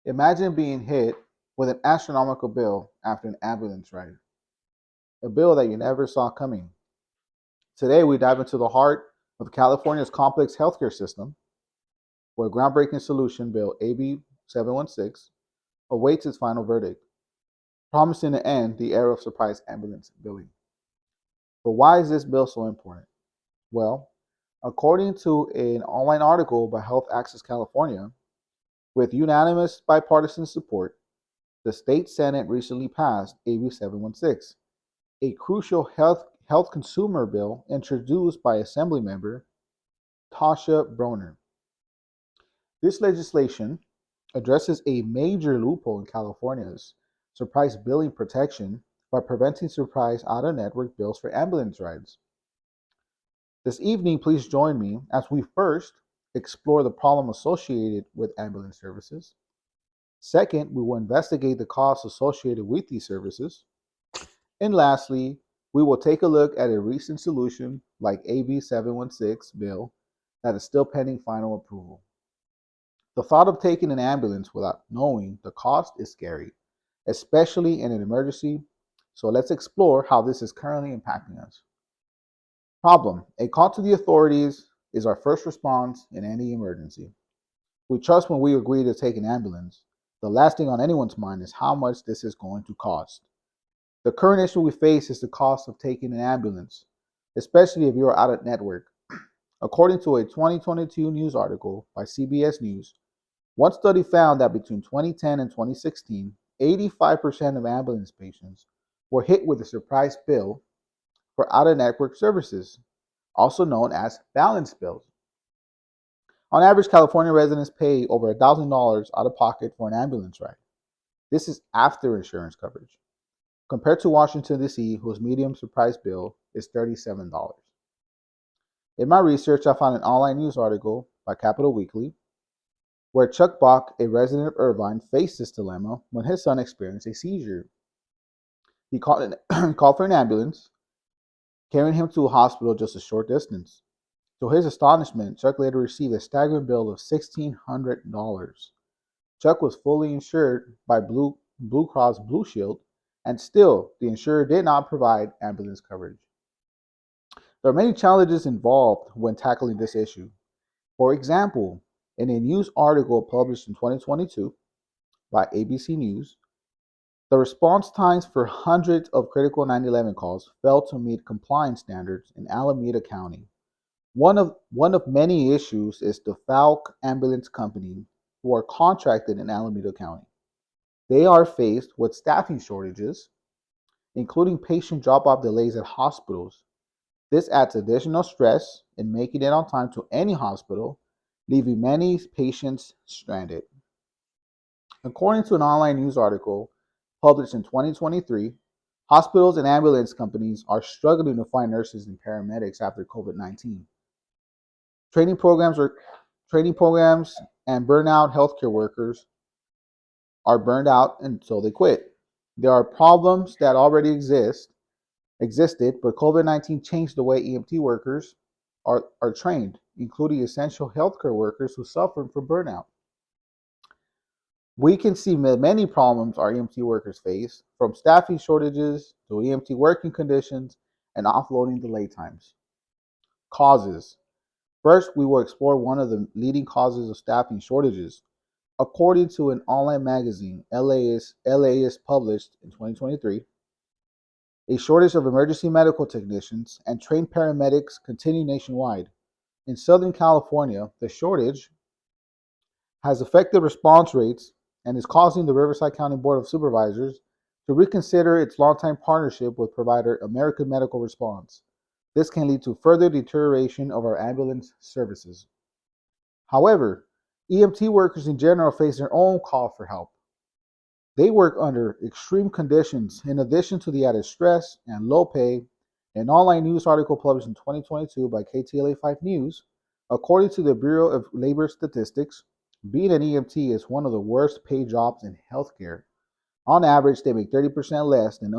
Imagine being hit with an astronomical bill after an ambulance ride, a bill that you never saw coming. Today, we dive into the heart of California's complex healthcare system, where groundbreaking solution bill AB 716 awaits its final verdict, promising to end the era of surprise ambulance billing. But why is this bill so important? Well, according to an online article by Health Access California, with unanimous bipartisan support, the state Senate recently passed AB 716, a crucial health consumer bill introduced by Assemblymember Tasha Broner. This legislation addresses a major loophole in California's surprise billing protection by preventing surprise out of network bills for ambulance rides. This evening, please join me as we first explore the problem associated with ambulance services. Second, we will investigate the costs associated with these services. And lastly, we will take a look at a recent solution like AB 716 bill that is still pending final approval. The thought of taking an ambulance without knowing the cost is scary, especially in an emergency. So let's explore how this is currently impacting us. Problem: a call to the authorities is our first response in any emergency. We trust when we agree to take an ambulance. The last thing on anyone's mind is how much this is going to cost. The current issue we face is the cost of taking an ambulance, especially if you're out of network. According to a 2022 news article by CBS News, one study found that between 2010 and 2016, 85% of ambulance patients were hit with a surprise bill for out of network services, also known as balance bills. On average, California residents pay over $1,000 out of pocket for an ambulance ride. This is after insurance coverage, compared to Washington, D.C., whose median surprise bill is $37. In my research, I found an online news article by Capital Weekly where Chuck Bach, a resident of Irvine, faced this dilemma when his son experienced a seizure. He called, called for an ambulance, carrying him to a hospital just a short distance. To his astonishment, Chuck later received a staggering bill of $1,600. Chuck was fully insured by Blue Cross Blue Shield, and still, the insurer did not provide ambulance coverage. There are many challenges involved when tackling this issue. For example, in a news article published in 2022 by ABC News, the response times for hundreds of critical 911 calls failed to meet compliance standards in Alameda County. One of many issues is the Falk Ambulance Company, who are contracted in Alameda County. They are faced with staffing shortages, including patient drop-off delays at hospitals. This adds additional stress in making it on time to any hospital, leaving many patients stranded. According to an online news article published in 2023, hospitals and ambulance companies are struggling to find nurses and paramedics after COVID-19. Training programs are training programs and burnout healthcare workers are burned out and so they quit. There are problems that already existed, but COVID-19 changed the way EMT workers are trained, including essential healthcare workers who suffer from burnout. We can see many problems our EMT workers face, from staffing shortages to EMT working conditions and offloading delay times. Causes. First, we will explore one of the leading causes of staffing shortages. According to an online magazine, LAist published in 2023, a shortage of emergency medical technicians and trained paramedics continue nationwide. In Southern California, the shortage has affected response rates and is causing the Riverside County Board of Supervisors to reconsider its longtime partnership with provider American Medical Response. This can lead to further deterioration of our ambulance services. However, EMT workers in general face their own call for help. They work under extreme conditions in addition to the added stress and low pay. An online news article published in 2022 by KTLA 5 News, according to the Bureau of Labor Statistics, being an EMT is one of the worst paid jobs in healthcare. On average, they make 30% less than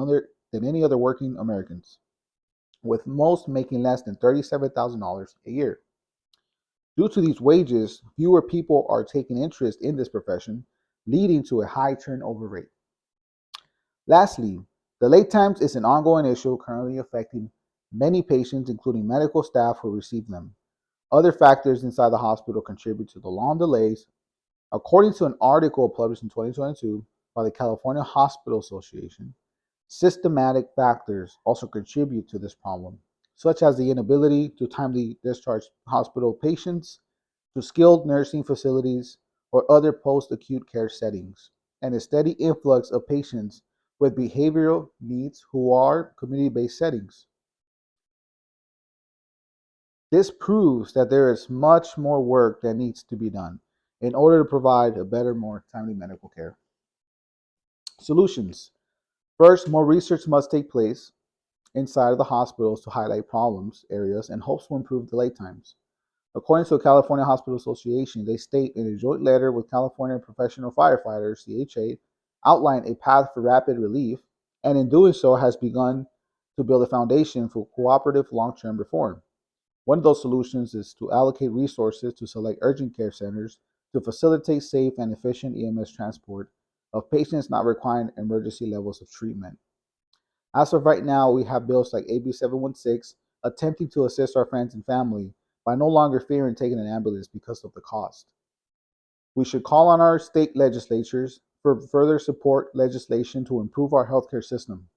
any other working Americans, with most making less than $37,000 a year. Due to these wages, fewer people are taking interest in this profession, leading to a high turnover rate. Lastly, the late times is an ongoing issue currently affecting many patients, including medical staff who receive them. Other factors inside the hospital contribute to the long delays. According to an article published in 2022 by the California Hospital Association, systematic factors also contribute to this problem, such as the inability to timely discharge hospital patients to skilled nursing facilities or other post acute care settings, and a steady influx of patients with behavioral needs who are community based settings. This proves that there is much more work that needs to be done in order to provide a better, more timely medical care. Solutions. First, more research must take place inside of the hospitals to highlight problems, areas, and hopes to improve delay times. According to the California Hospital Association, they state in a joint letter with California Professional Firefighters, CHA, outline a path for rapid relief, and in doing so has begun to build a foundation for cooperative long-term reform. One of those solutions is to allocate resources to select urgent care centers to facilitate safe and efficient EMS transport of patients not requiring emergency levels of treatment. As of right now, we have bills like AB 716 attempting to assist our friends and family by no longer fearing taking an ambulance because of the cost. We should call on our state legislatures for further support legislation to improve our healthcare system.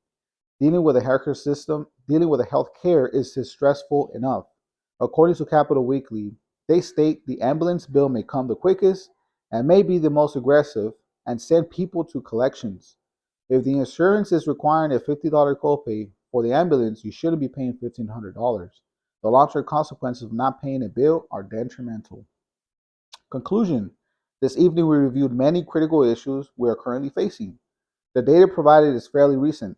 Dealing with a healthcare is stressful enough. According to Capital Weekly, they state the ambulance bill may come the quickest and may be the most aggressive and send people to collections. If the insurance is requiring a $50 copay for the ambulance, you shouldn't be paying $1,500. The long-term consequences of not paying a bill are detrimental. Conclusion. This evening we reviewed many critical issues we are currently facing. The data provided is fairly recent,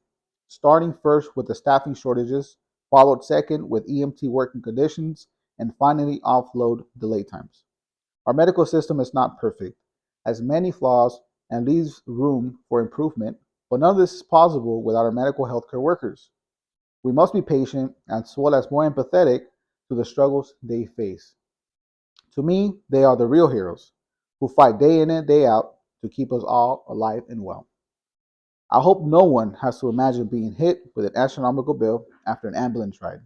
starting first with the staffing shortages, followed second with EMT working conditions, and finally offload delay times. Our medical system is not perfect, has many flaws, and leaves room for improvement, but none of this is possible without our medical healthcare workers. We must be patient as well as more empathetic to the struggles they face. To me, they are the real heroes who fight day in and day out to keep us all alive and well. I hope no one has to imagine being hit with an astronomical bill after an ambulance ride,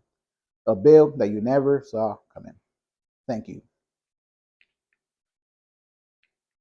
a bill that you never saw coming. Thank you.